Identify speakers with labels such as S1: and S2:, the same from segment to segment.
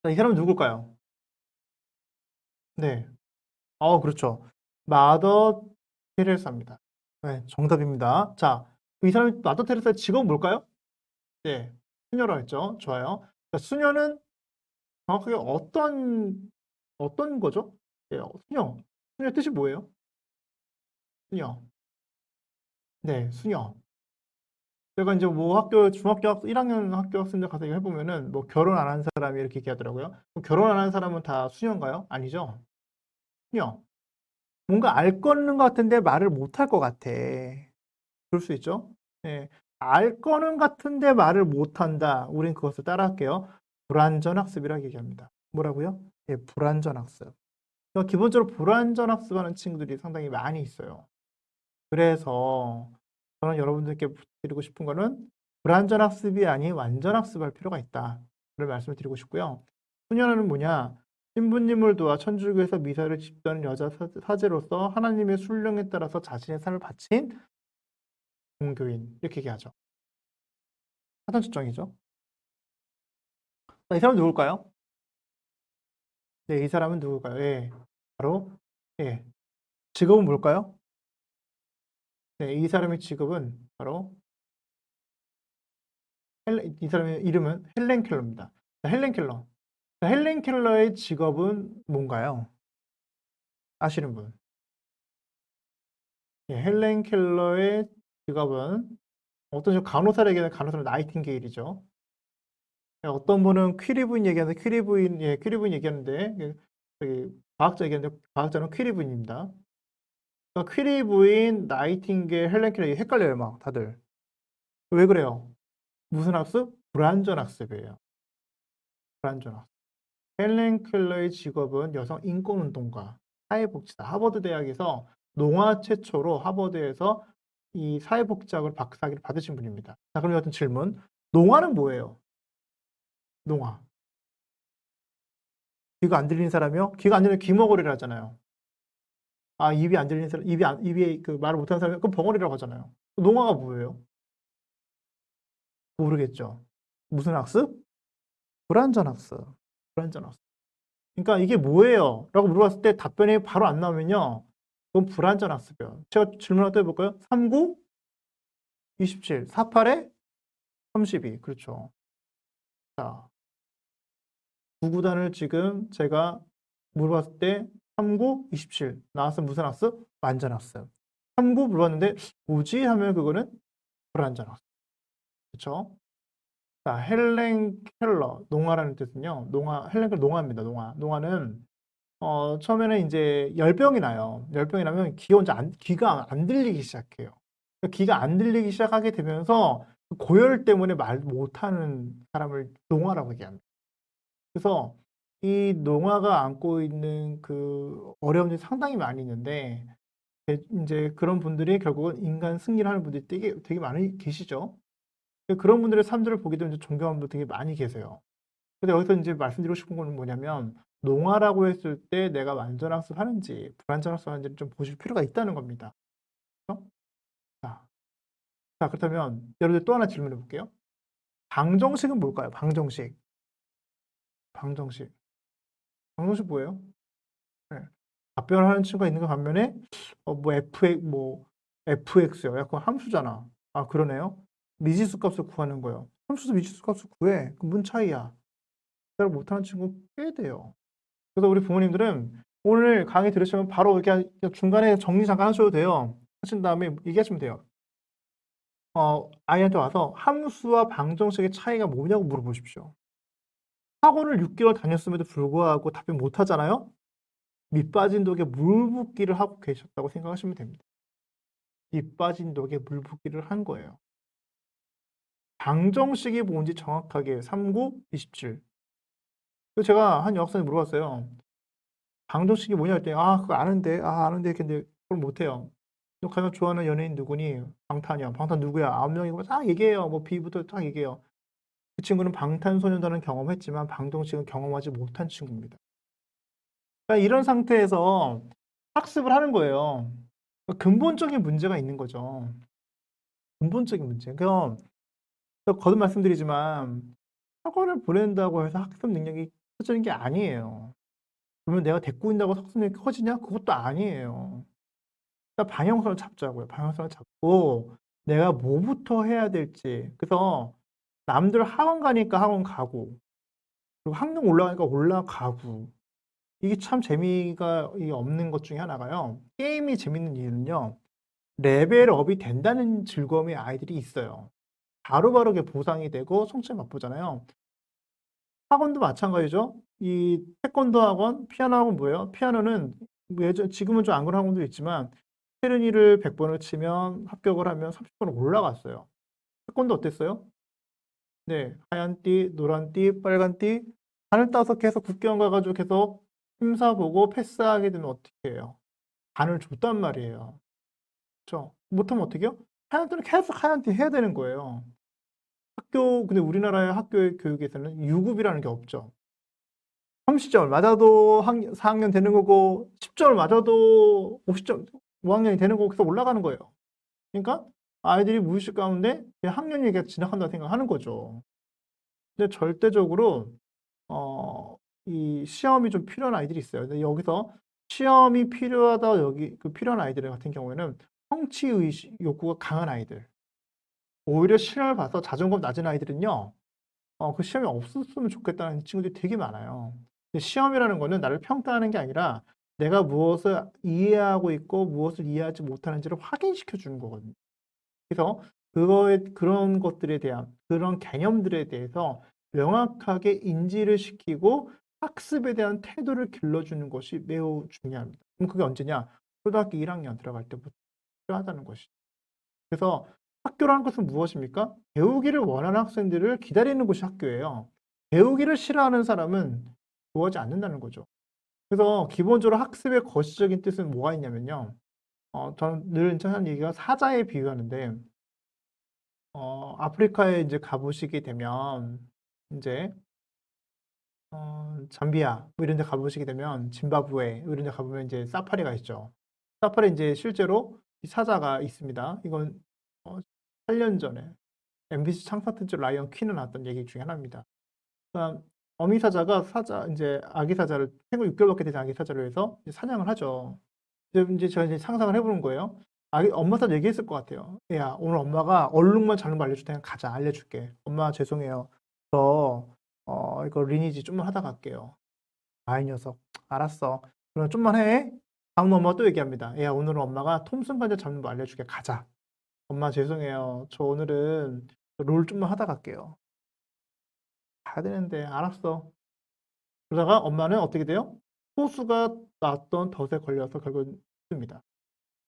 S1: 자, 이 사람은 누굴까요? 네. 그렇죠. 마더 테레사입니다. 네, 정답입니다. 자, 이 사람이 마더 테레사의 직업은 뭘까요? 네, 수녀라고 했죠. 좋아요. 자, 수녀는 정확하게 어떤 거죠? 네, 수녀. 수녀 뜻이 뭐예요? 수녀. 네, 수녀. 제가 이제 뭐 중학교 1학년 학교 학생들 가서 해보면은 뭐 결혼 안 한 사람이 이렇게 얘기하더라고요. 그럼 결혼 안 한 사람은 다 수녀인가요? 아니죠. 수녀. 뭔가 알 거는 것 같은데 말을 못 할 것 같아. 그럴 수 있죠. 예. 알 거는 같은데 말을 못 한다. 우린 그것을 따라할게요. 불완전 학습이라고 얘기합니다. 뭐라고요? 예, 불완전 학습. 그러니까 기본적으로 불완전 학습하는 친구들이 상당히 많이 있어요. 그래서 저는 여러분들께 드리고 싶은 거는 불완전 학습이 아닌 완전 학습할 필요가 있다. 그런 말씀을 드리고 싶고요. 소녀는 뭐냐? 신부님을 도와 천주교에서 미사를 집도하는 여자 사제로서 하나님의 순령에 따라서 자신의 삶을 바친 종교인 이렇게 얘기하죠. 사전 추정이죠. 이 사람은 누굴까요? 네, 이 사람은 누굴까요? 예, 바로 예, 직업은 뭘까요? 네, 이 사람의 직업은 바로 이 사람의 이름은 헬렌 켈러입니다. 자, 헬렌 켈러. 자, 헬렌 켈러의 직업은 뭔가요? 아시는 분? 예, 헬렌 켈러의 직업은 어떤 식 간호사에게는 간호사는 나이팅게일이죠. 예, 어떤 분은 퀴리 부인 얘기하는데 퀴리 부인 얘기하는데 과학자 얘기하는데 과학자는 퀴리 부인입니다. 그러니까 퀴리 부인, 나이팅게일, 헬렌 켈러 헷갈려요, 막 다들. 왜 그래요? 무슨 학습? 불완전 학습이에요. 불완전 학습. 헬렌 켈러의 직업은 여성 인권운동가, 사회복지사. 하버드 대학에서 농아 최초로 하버드에서 이 사회복지학을 박사학위를 받으신 분입니다. 자, 그럼 어떤 질문. 농아는 뭐예요? 농아. 귀가 안 들리는 사람이요? 귀가 안 들리면 귀머거리를 하잖아요. 아, 입이 안 들리는 사람, 입이 그 말을 못하는 사람이 그럼 벙어리라고 하잖아요. 농아가 뭐예요? 모르겠죠. 무슨 학습? 불완전 학습. 불완전 학습. 그러니까 이게 뭐예요? 라고 물어봤을 때 답변이 바로 안 나오면요. 그건 불완전 학습이에요. 제가 질문 하나 또 해볼까요? 39, 27, 48에 32. 그렇죠. 자, 두 구단을 지금 제가 물어봤을 때 39, 27. 나왔으면 무슨 학습? 완전 학습. 39 물어봤는데 뭐지? 하면 그거는 불완전 학습. 그렇죠? 자, 헬렌 켈러, 농아라는 뜻은요. 헬렌 켈러 농아입니다. 농아. 농아는 처음에는 이제 열병이 나요. 열병이 나면 귀가 안 들리기 시작해요. 그러니까 귀가 안 들리기 시작하게 되면서 고열 때문에 말 못하는 사람을 농아라고 얘기합니다. 그래서 이 농아가 안고 있는 그 어려움들이 상당히 많이 있는데 이제 그런 분들이 결국은 인간 승리를 하는 분들이 되게 많이 계시죠. 그런 분들의 삶들을 보게 되면 존경하는 분들 되게 많이 계세요. 근데 여기서 이제 말씀드리고 싶은 거는 뭐냐면 농아라고 했을 때 내가 완전 학습하는지 불완전 학습하는지를 좀 보실 필요가 있다는 겁니다. 그렇죠? 자, 그렇다면 여러분들 또 하나 질문해 볼게요. 방정식은 뭘까요? 방정식. 방정식. 방정식 뭐예요? 네. 답변하는 친구가 있는 거 반면에 뭐 fx요. 약간 함수잖아. 아, 그러네요. 미지수 값을 구하는 거예요. 함수도 미지수 값을 구해. 그 뭔 차이야? 잘 못하는 친구 꽤 돼요. 그래서 우리 부모님들은 오늘 강의 들으시면 바로 이렇게 중간에 정리 잠깐 하셔도 돼요. 하신 다음에 얘기하시면 돼요. 아이한테 와서 함수와 방정식의 차이가 뭐냐고 물어보십시오. 학원을 6개월 다녔음에도 불구하고 답변 못 하잖아요? 밑 빠진 독에 물 붓기를 하고 계셨다고 생각하시면 됩니다. 밑 빠진 독에 물 붓기를 한 거예요. 방정식이 뭔지 정확하게 39, 27. 제가 한 여학생이 물어봤어요. 방정식이 뭐냐 했더니 그거 아는데 근데 그걸 못해요. 너 가장 좋아하는 연예인 누구니? 방탄이야. 방탄 누구야? 9명이고 딱 얘기해요. 뭐 B부터 딱 얘기해요. 그 친구는 방탄소년단은 경험했지만 방정식은 경험하지 못한 친구입니다. 그러니까 이런 상태에서 학습을 하는 거예요. 그러니까 근본적인 문제가 있는 거죠. 근본적인 문제. 그럼 거듭 말씀드리지만 학원을 보낸다고 해서 학습 능력이 커지는 게 아니에요. 그러면 내가 데리고 있다고 학습력이 커지냐? 그것도 아니에요. 그러니까 방향성을 잡자고요. 방향성을 잡고 내가 뭐부터 해야 될지. 그래서 남들 학원 가니까 학원 가고 그리고 학력 올라가니까 올라가고 이게 참 재미가 이 없는 것 중에 하나가요. 게임이 재밌는 이유는요. 레벨업이 된다는 즐거움이 아이들이 있어요. 바로바로 그게 보상이 되고 성취가 맛보잖아요. 학원도 마찬가지죠. 이 태권도 학원, 피아노 학원 뭐예요? 피아노는 뭐 예전 지금은 좀 안 그런 학원도 있지만 체르니를 100 번을 치면 합격을 하면 30% 올라갔어요. 태권도 어땠어요? 네. 하얀 띠, 노란 띠, 빨간 띠 반을 따서 계속 국회의원 가 가지고 계속 심사 보고 패스하게 되면 어떻게 해요? 반을 줬단 말이에요. 그쵸? 못하면 어떻게 해요? 하얀 띠는 계속 하얀 띠 해야 되는 거예요. 근데 우리나라의 학교의 교육에서는 유급이라는 게 없죠. 30 점을 맞아도 4 학년 되는 거고 10 점을 맞아도 50 점 5 학년이 되는 거고 계속 올라가는 거예요. 그러니까 아이들이 무의식 가운데 그냥 학년이 그냥 지나간다고 생각하는 거죠. 근데 절대적으로 이 시험이 좀 필요한 아이들이 있어요. 근데 여기서 시험이 필요하다 여기 그 필요한 아이들 같은 경우에는 성취 의식 욕구가 강한 아이들. 오히려 시험을 봐서 자존감 낮은 아이들은요. 그 시험이 없었으면 좋겠다는 친구들이 되게 많아요. 근데 시험이라는 거는 나를 평가하는 게 아니라 내가 무엇을 이해하고 있고 무엇을 이해하지 못하는지를 확인시켜 주는 거거든요. 그래서 그런 것들에 대한 그런 개념들에 대해서 명확하게 인지를 시키고 학습에 대한 태도를 길러주는 것이 매우 중요합니다. 그럼 그게 언제냐? 초등학교 1 학년 들어갈 때부터 필요하다는 것이죠. 그래서 학교라는 것은 무엇입니까? 배우기를 원하는 학생들을 기다리는 곳이 학교예요. 배우기를 싫어하는 사람은 좋아하지 않는다는 거죠. 그래서 기본적으로 학습의 거시적인 뜻은 뭐가 있냐면요. 저는 늘 하는 얘기가 사자에 비유하는데 아프리카에 인제 가 보시게 되면 인제 잠비아 뭐 이런 데 가 보시게 되면 짐바브웨 뭐 이런 데 가 보면 인제 사파리가 있죠. 사파리에 인제 실제로 이 사자가 있습니다. 이건 8년 전에 MBC 창사 특집 라이언 퀸에 나왔던 얘기 중에 하나입니다. 그러니까 어미 사자가 인제 아기 사자를 생후 6 개월밖에 되지 않은 아기 사자를 위해서 이제 사냥을 하죠. 이제 제가 이제 상상을 해 보는 거예요. 엄마 사자 얘기했을 것 같아요. "애야 오늘 엄마가 얼룩말 자는 법 알려줄 테니까 가자. 알려줄게. 엄마 죄송해요. 저 이거 리니지 좀만 하다 갈게요." 이 녀석 알았어. 그럼 좀만 해. 다음날 엄마가 또 얘기합니다. "애야 오늘은 엄마가 톰슨 관절 잡는 법 알려줄게. 가자." "엄마 죄송해요. 저 오늘은 롤 좀만 하다 갈게요." 가야 되는데 "알았어." 그러다가 엄마는 어떻게 돼요? 호수가 났던 덫에 걸려서 결국은 죽습니다.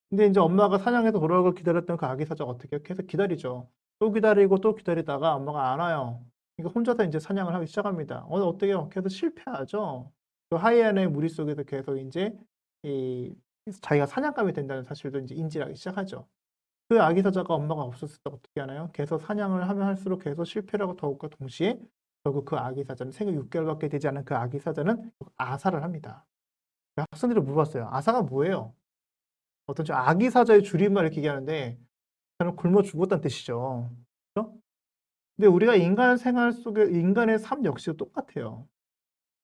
S1: 근데 인제 엄마가 사냥해서 돌아오는 걸 기다렸던 그 아기 사자가 어떻게 해요? 계속 기다리죠. 또 기다리고 또 기다리다가 엄마가 안 와요. 그러니까 혼자서 인제 사냥을 하기 시작합니다. 어떻게 해요? 계속 실패하죠. 그 하이에나의 무리 속에서 계속 인제 이 자기가 사냥감이 된다는 사실도 인제 인지를 하기 시작하죠. 그 아기 사자가 엄마가 없었을 때 어떻게 하나요? 계속 사냥을 하면 할수록 계속 실패를 하고 더욱과 동시에 결국 그 아기 사자는 생후 6 개월밖에 되지 않은 그 아기 사자는 아사를 합니다. 학생들이 물어봤어요. "아사가 뭐예요?" 어떤 아기 사자의 줄임말 이렇게 얘기하는데 저는 굶어 죽었다는 뜻이죠. 그죠? 근데 우리가 인간 생활 속에 인간의 삶 역시도 똑같아요.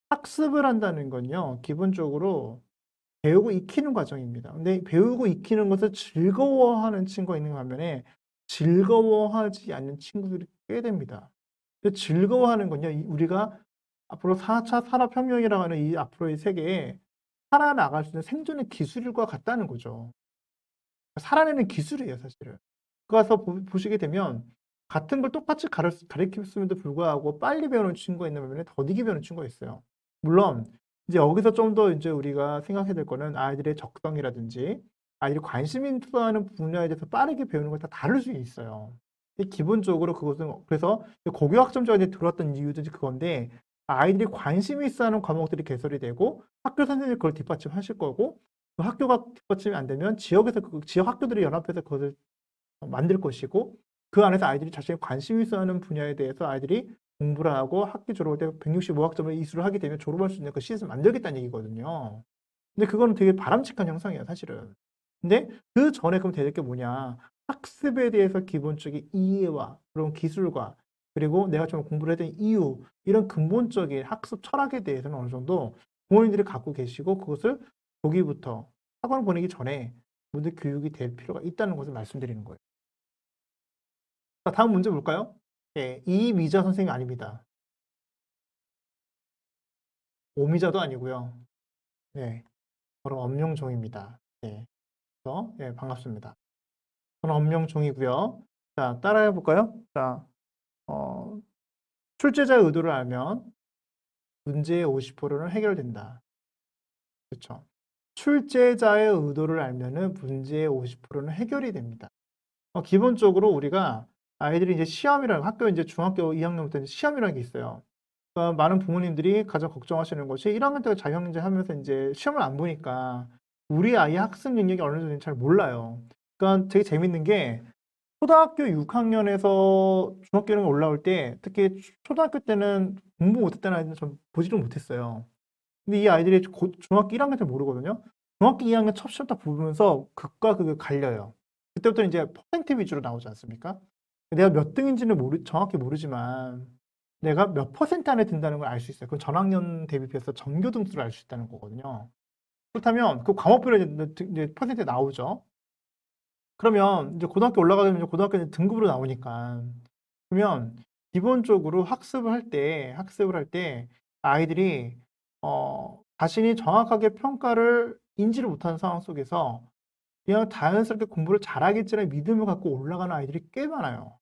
S1: 학습을 한다는 건요. 기본적으로 배우고 익히는 과정입니다. 근데 배우고 익히는 것을 즐거워하는 친구가 있는 반면에 즐거워하지 않는 친구들이 꽤 됩니다. 그 즐거워하는 건요. 우리가 앞으로 4차 산업혁명이라고 하는 이 앞으로의 세계에 살아나갈 수 있는 생존의 기술과 같다는 거죠. 살아내는 기술이에요 사실은. 가서 보시게 되면 같은 걸 똑같이 가르쳤음에도 불구하고 빨리 배우는 친구가 있는 반면에 더디게 배우는 친구가 있어요. 물론 이제 여기서 좀 더 인제 우리가 생각해야 될 거는 아이들의 적성이라든지 아이들이 관심이 투자하는 분야에 대해서 빠르게 배우는 건 다 다를 수 있어요. 근데 기본적으로 그것은 그래서 고교 학점제가 이제 들어왔던 이유도 이제 그건데 아이들이 관심이 있어하는 과목들이 개설이 되고 학교 선생님이 그걸 뒷받침하실 거고 그 학교가 뒷받침이 안 되면 지역에서 그 지역 학교들이 연합해서 그것을 만들 것이고 그 안에서 아이들이 자신이 관심이 있어하는 분야에 대해서 아이들이 공부를 하고 학기 졸업할 때 165 학점을 이수를 하게 되면 졸업할 수 있는 그 시스템을 만들겠다는 얘기거든요. 근데 그거는 되게 바람직한 형상이에요 사실은. 근데 그전에 그럼 돼야 될 게 뭐냐. 학습에 대해서 기본적인 이해와 그런 기술과 그리고 내가 좀 공부를 해야 되는 이유, 이런 근본적인 학습 철학에 대해서는 어느 정도 부모님들이 갖고 계시고 그것을 조기부터 학원을 보내기 전에 모두 교육이 될 필요가 있다는 것을 말씀드리는 거예요. 자, 다음 문제 볼까요? 예, 이미자 선생님이 아닙니다. 오미자도 아니고요. 네, 저는 엄명종입니다. 네, 그래서 예, 반갑습니다. 저는 엄명종이고요. 자, 따라해 볼까요? 자, 어, 출제자의 의도를 알면 문제의 50%는 해결된다. 그렇죠. 출제자의 의도를 알면은 문제의 50%는 해결이 됩니다. 기본적으로 우리가 아이들이 이제 시험이라는 학교 이제 중학교 2학년부터 이제 시험이라는 게 있어요. 그러니까 많은 부모님들이 가장 걱정하시는 것이 1학년 때 자격문제 하면서 이제 시험을 안 보니까 우리 아이의 학습 능력이 어느 정도인지 잘 몰라요. 그러니까 되게 재밌는 게 초등학교 6학년에서 중학교에 올라올 때 특히 초등학교 때는 공부 못했다는 아이들은 전 보지를 못했어요. 근데 이 아이들이 곧 중학교 1학년 때 모르거든요. 중학교 2학년 첫 시험 딱 보면서 극과 극을 갈려요. 그때부터 이제 퍼센트 위주로 나오지 않습니까? 내가 몇 등인지는 정확히 모르지만 내가 몇 퍼센트 안에 든다는 걸 알 수 있어요. 그건 전학년 대비해서 전교 등수를 알 수 있다는 거거든요. 그렇다면 그 과목별로 이제 퍼센트 나오죠. 그러면 이제 고등학교 올라가면 이제 고등학교 등급으로 나오니까 그러면 기본적으로 학습을 할 때 아이들이 자신이 정확하게 평가를 인지를 못하는 상황 속에서 그냥 자연스럽게 공부를 잘하겠지라는 믿음을 갖고 올라가는 아이들이 꽤 많아요.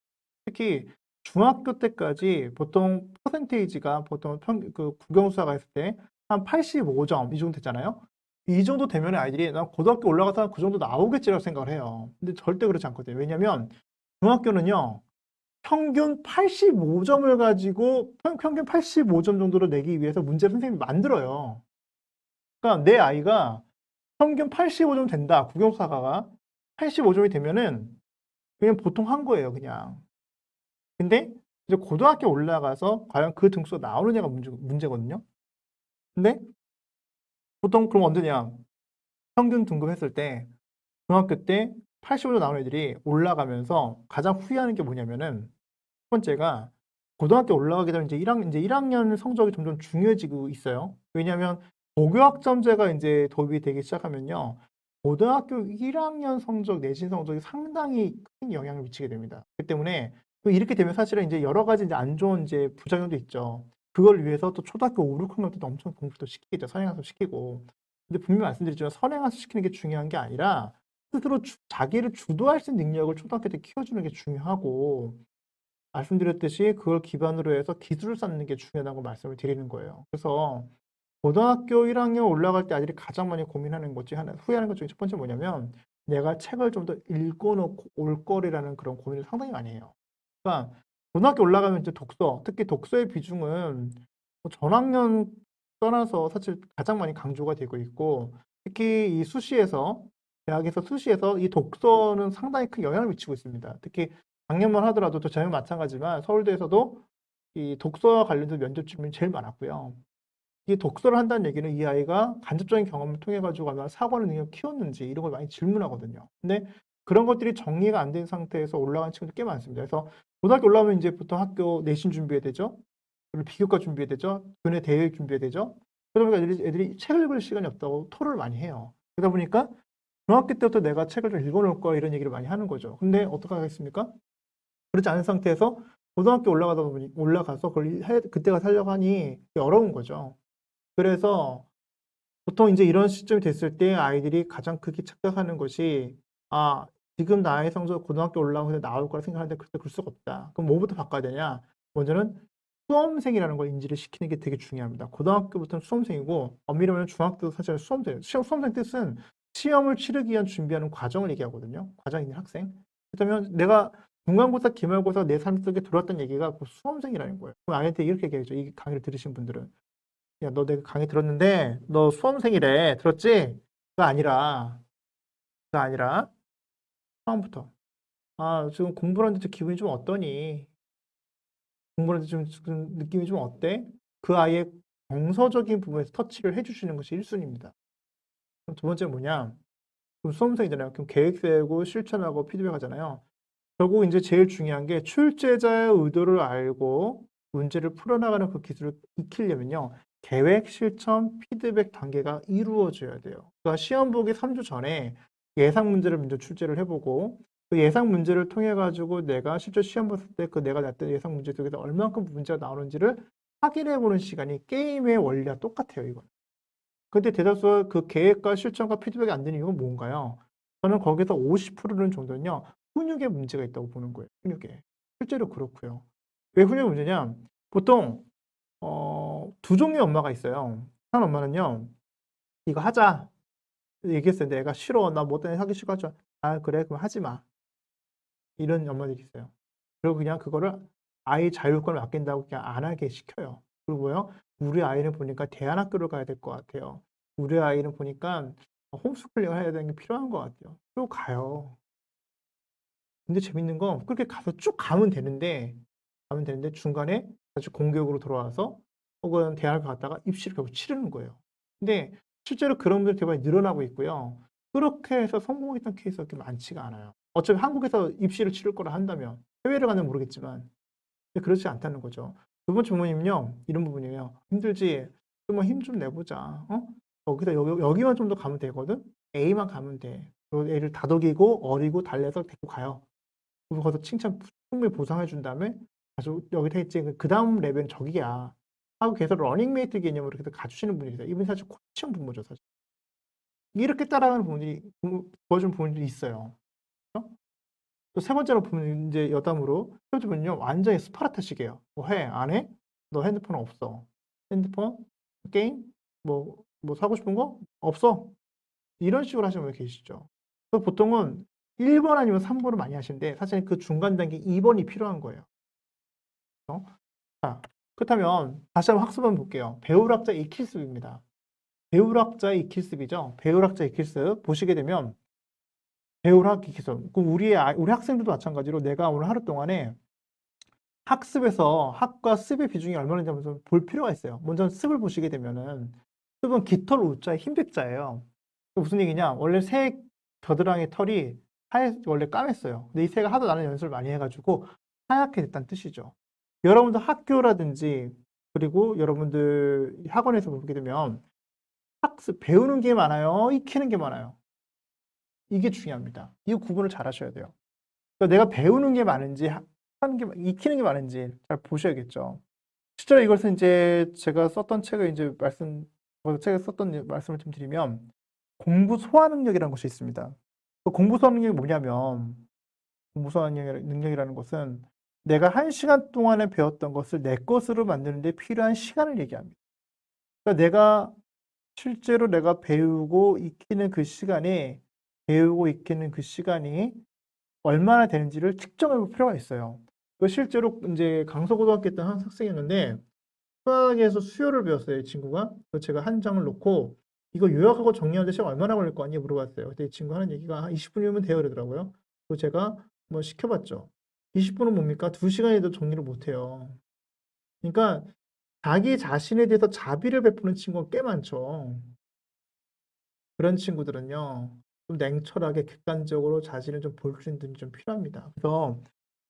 S1: 특히 중학교 때까지 보통 퍼센테이지가 보통 그 국영수학가 있을 때 한 85점 이 정도 됐잖아요. 이 정도 되면 아이들이 나 고등학교 올라가서 그 정도 나오겠지라고 생각을 해요. 근데 절대 그렇지 않거든요. 왜냐하면 중학교는요. 평균 85점을 가지고 평균 85점 정도를 내기 위해서 문제를 선생님이 만들어요. 그러니까 내 아이가 평균 85점 된다. 국영수학과가 85점이 되면은 그냥 보통 한 거예요, 그냥. 근데 이제 고등학교 올라가서 과연 그 등수가 나오느냐가 문제거든요. 근데 보통 그럼 언제냐? 평균 등급 했을 때 중학교 때 85점 나온 애들이 올라가면서 가장 후회하는 게 뭐냐면은 첫 번째가 고등학교 올라가게 되면 이제 1학년 성적이 점점 중요해지고 있어요. 왜냐하면 고교학점제가 이제 도입이 되기 시작하면요. 고등학교 1학년 성적, 내신 성적이 상당히 큰 영향을 미치게 됩니다. 그렇기 때문에 또 이렇게 되면 사실은 이제 여러 가지 이제 안 좋은 이제 부작용도 있죠. 그걸 위해서 또 초등학교 5, 6학년 때도 엄청 공부도 시키죠. 선행학습 시키고. 근데 분명히 말씀드렸지만 선행학습 시키는 게 중요한 게 아니라 스스로 자기를 주도할 수 있는 능력을 초등학교 때 키워주는 게 중요하고 말씀드렸듯이 그걸 기반으로 해서 기술을 쌓는 게 중요하다고 말씀을 드리는 거예요. 그래서 고등학교 1학년 올라갈 때 아이들이 가장 많이 고민하는 것 중에 하나, 후회하는 것 중에 첫 번째 뭐냐면 내가 책을 좀 더 읽어놓고 올 거리라는 그런 고민을 상당히 많이 해요. 그러니까 고등학교 올라가면 이제 특히 독서의 비중은 뭐 전학년 떠나서 사실 가장 많이 강조가 되고 있고 특히 이 수시에서 대학에서 수시에서 이 독서는 상당히 큰 영향을 미치고 있습니다. 특히 작년만 하더라도 또 저희 마찬가지지만 서울대에서도 이 독서와 관련된 면접 질문이 제일 많았고요. 이 독서를 한다는 얘기는 이 아이가 간접적인 경험을 통해 가지고 아마 사고하는 능력을 키웠는지 이런 걸 많이 질문하거든요. 근데 그런 것들이 정리가 안 된 상태에서 올라간 친구들 꽤 많습니다. 그래서 고등학교 올라오면 이제 보통 학교 내신 준비해야 되죠. 그리고 비교과 준비해야 되죠. 교내 대회 준비해야 되죠. 그러다 보니까 애들이 책을 읽을 시간이 없다고 토로를 많이 해요. 그러다 보니까 중학교 때부터 내가 책을 좀 읽어놓을 거야 이런 얘기를 많이 하는 거죠. 근데 어떻게 하겠습니까? 그렇지 않은 상태에서 고등학교 올라가서 그때가 살려고 하니 어려운 거죠. 그래서 보통 이제 이런 시점이 됐을 때 아이들이 가장 크게 착각하는 것이 아, 지금 나의 성적 고등학교 올라오면 나올 거라 생각하는데 그때 그럴 수가 없다. 그럼 뭐부터 바꿔야 되냐? 먼저는 수험생이라는 걸 인지를 시키는 게 되게 중요합니다. 고등학교부터는 수험생이고 엄밀히 말하면 중학교도 사실 수험생. 수험생 뜻은 시험을 치르기 위한 준비하는 과정을 얘기하거든요. 과정에 있는 학생. 그렇다면 내가 중간고사, 기말고사 내 삶 속에 들어왔던 얘기가 그 수험생이라는 거예요. 그럼 아이한테 이렇게 얘기하죠. 이 강의를 들으신 분들은. 야, 너 내가 강의 들었는데 너 수험생이래. 들었지? 그거 아니라 처음부터. 아, 지금 공부를 하는데 기분이 좀 어떠니? 공부를 하는데 지금 느낌이 좀 어때? 그 아이의 정서적인 부분에서 터치를 해주시는 것이 1순위입니다. 그럼 두 번째 뭐냐? 그럼 수험생이잖아요. 그럼 계획 세우고 실천하고 피드백 하잖아요. 결국 이제 제일 중요한 게 출제자의 의도를 알고 문제를 풀어나가는 그 기술을 익히려면요. 계획, 실천, 피드백 단계가 이루어져야 돼요. 그러니까 시험 보기 3주 전에 예상 문제를 먼저 출제를 해보고 그 예상 문제를 통해 가지고 내가 실제 시험 봤을 때 그 내가 냈던 예상 문제 속에서 얼만큼 문제가 나오는지를 확인해 보는 시간이 게임의 원리와 똑같아요, 이건. 근데 대다수가 그 계획과 실천과 피드백이 안 되는 이유가 뭔가요? 저는 거기서 50% 정도는요. 훈육에 문제가 있다고 보는 거예요, 훈육에. 실제로 그렇고요. 왜 훈육이 문제냐? 보통 두 종류의 엄마가 있어요. 한 엄마는요. "이거 하자." 얘기했어요. "내가 싫어. 나 뭐 때문에 하기 싫어." 하죠. "아 그래? 그럼 하지 마." 이런 엄마들이 있어요. 그리고 그냥 그거를 아이 자율권을 맡긴다고 그냥 안 하게 시켜요. 그리고 뭐요? "우리 아이는 보니까 대안학교를 가야 될 것 같아요. 우리 아이는 보니까 홈스쿨링을 해야 되는 게 필요한 것 같아요." 그러고 가요. 근데 재밌는 건 그렇게 가서 쭉 가면 되는데 중간에 다시 공교육으로 돌아와서 혹은 대학을 갔다가 입시를 결국 치르는 거예요. 근데 실제로 그런 분들이 되게 많이 늘어나고 있고요. 그렇게 해서 성공했던 케이스가 그렇게 많지가 않아요. 어차피 한국에서 입시를 치를 거라 한다면 해외를 가면 모르겠지만 근데 그렇지 않다는 거죠. 두 번째 부모님은요. 이런 부분이에요. "힘들지? 좀 힘 좀 내 보자. 어? 여기서 여기만 좀 더 가면 되거든. A만 가면 돼. 그리고 애를 다독이고 어리고 달래서 데리고 가요. 그리고 거기서 칭찬 충분히 보상해 준 다음에 아주 여기다 했지 그다음 레벨은 저기야." 하고 계속 러닝메이트 개념으로 계속 가주시는 분이 있어요. 이분이 사실 코치형 부모죠, 사실. 이렇게 따라가는 부모들이 보여준 부모님들이 있어요. 어? 또 세 번째로 보면 인제 여담으로 세 번째 분은요 완전히 스파르타식이에요. "뭐 해? 안 해? 너 핸드폰 없어. 핸드폰, 게임, 뭐 사고 싶은 거? 없어." 이런 식으로 하시는 분이 계시죠. 그래서 보통은 1번 아니면 3 번을 많이 하시는데 사실 그 중간 단계 2 번이 필요한 거예요. 자, 그렇다면 다시 한번 학습 한번 볼게요. 배울학자 익힐습입니다. 배울학자의 익힐습이죠. 배울학자 익힐습 보시게 되면 배울학 익힐습. 그럼 우리 학생들도 마찬가지로 내가 오늘 하루 동안에 학습에서 학과 습의 비중이 얼마나 되는지 한번 볼 필요가 있어요. 먼저 습을 보시게 되면은 습은 깃털 우자의 흰백자예요. 그 무슨 얘기냐? 원래 새 겨드랑이 털이 원래 까맸어요. 근데 이 새가 하도 나는 연습을 많이 해 가지고 하얗게 됐다는 뜻이죠. 여러분들 학교라든지 그리고 여러분들 학원에서 보게 되면 학습 배우는 게 많아요? 익히는 게 많아요? 이게 중요합니다. 이 구분을 잘 하셔야 돼요. 그러니까 내가 배우는 게 많은지 하는 게 익히는 게 많은지 잘 보셔야겠죠. 실제로 이것은 인제 제가 썼던 책을 인제 책에 썼던 말씀을 좀 드리면 공부 소화 능력이라는 것이 있습니다. 그 공부 소화 능력이 뭐냐면 공부 소화 능력이라는 것은 내가 1 시간 동안에 배웠던 것을 내 것으로 만드는 데 필요한 시간을 얘기합니다. 그러니까 실제로 내가 배우고 익히는 그 시간이 얼마나 되는지를 측정해 볼 필요가 있어요. 그 실제로 인제 강서고등학교 때 한 학생이었는데 수학에서 수요를 배웠어요, 이 친구가. 그래서 제가 한 장을 놓고 "이거 요약하고 정리하는데 시간 얼마나 걸릴 것 같니?" 물어봤어요. 그때 이 친구가 하는 얘기가 "한 20 분이면 돼요." 그러더라고요. 그래서 제가 뭐 시켜 봤죠. 20 분은 뭡니까? 2 시간에도 정리를 못 해요. 그러니까 자기 자신에 대해서 자비를 베푸는 친구가 꽤 많죠. 그런 친구들은요. 좀 냉철하게 객관적으로 자신을 좀 볼 수 있는 눈이 좀 필요합니다. 그래서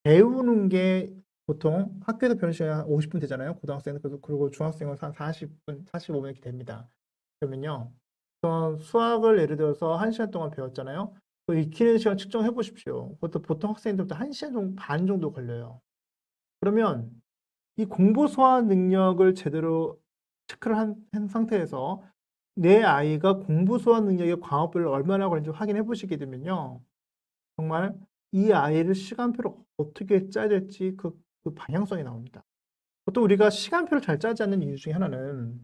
S1: 배우는 게 보통 학교에서 배우는 시간이 한 50분 되잖아요, 고등학생은. 그리고 중학생은 한 40분, 45분 이렇게 됩니다. 그러면요. 수학을 예를 들어서 1 시간 동안 배웠잖아요. 그 익히는 시간 측정해 보십시오. 그것도 보통 학생들부터 1 시간 반 정도 걸려요. 그러면 이 공부 소화 능력을 제대로 체크를 한 상태에서 내 아이가 공부 소화 능력의 과업을 얼마나 걸리는지 확인해 보시게 되면요. 정말 이 아이를 시간표를 어떻게 짜야 될지 그 방향성이 나옵니다. 보통 우리가 시간표를 잘 짜지 않는 이유 중에 하나는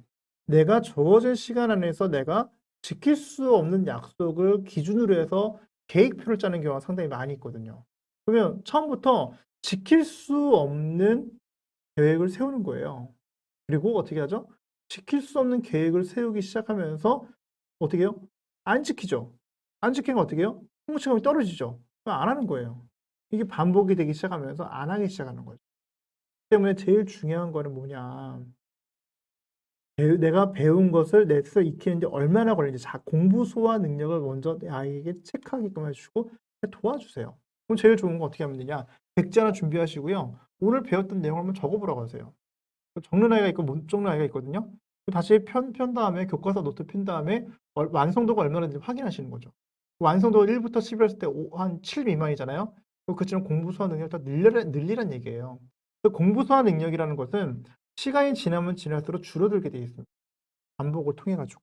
S1: 내가 주어진 시간 안에서 내가 지킬 수 없는 약속을 기준으로 해서 계획표를 짜는 경우가 상당히 많이 있거든요. 그러면 처음부터 지킬 수 없는 계획을 세우는 거예요. 그리고 어떻게 하죠? 지킬 수 없는 계획을 세우기 시작하면서 어떻게 해요? 안 지키죠. 안 지키면 어떻게 해요? 성취감이 떨어지죠. 그럼 안 하는 거예요. 이게 반복이 되기 시작하면서 안 하기 시작하는 거죠. 때문에 제일 중요한 거는 뭐냐. 내가 배운 것을 내 스스로 익히는데 얼마나 걸리는지 공부 소화 능력을 먼저 내 아이에게 체크하게끔 해 주시고 도와주세요. 그럼 제일 좋은 건 어떻게 하면 되냐? 백지 하나 준비하시고요. 오늘 배웠던 내용을 한번 적어보라고 하세요. 적는 아이가 있고 못 적는 아이가 있거든요. 다시 편 다음에 교과서 노트 핀 다음에 완성도가 얼마나 되는지 확인하시는 거죠. 완성도가 1부터 10을 했을 때 한 7 미만이잖아요. 그처럼 공부 수학 능력을 더 늘리란 얘기예요. 공부 수학 능력이라는 것은 시간이 지나면 지날수록 줄어들게 돼 있습니다. 반복을 통해 가지고.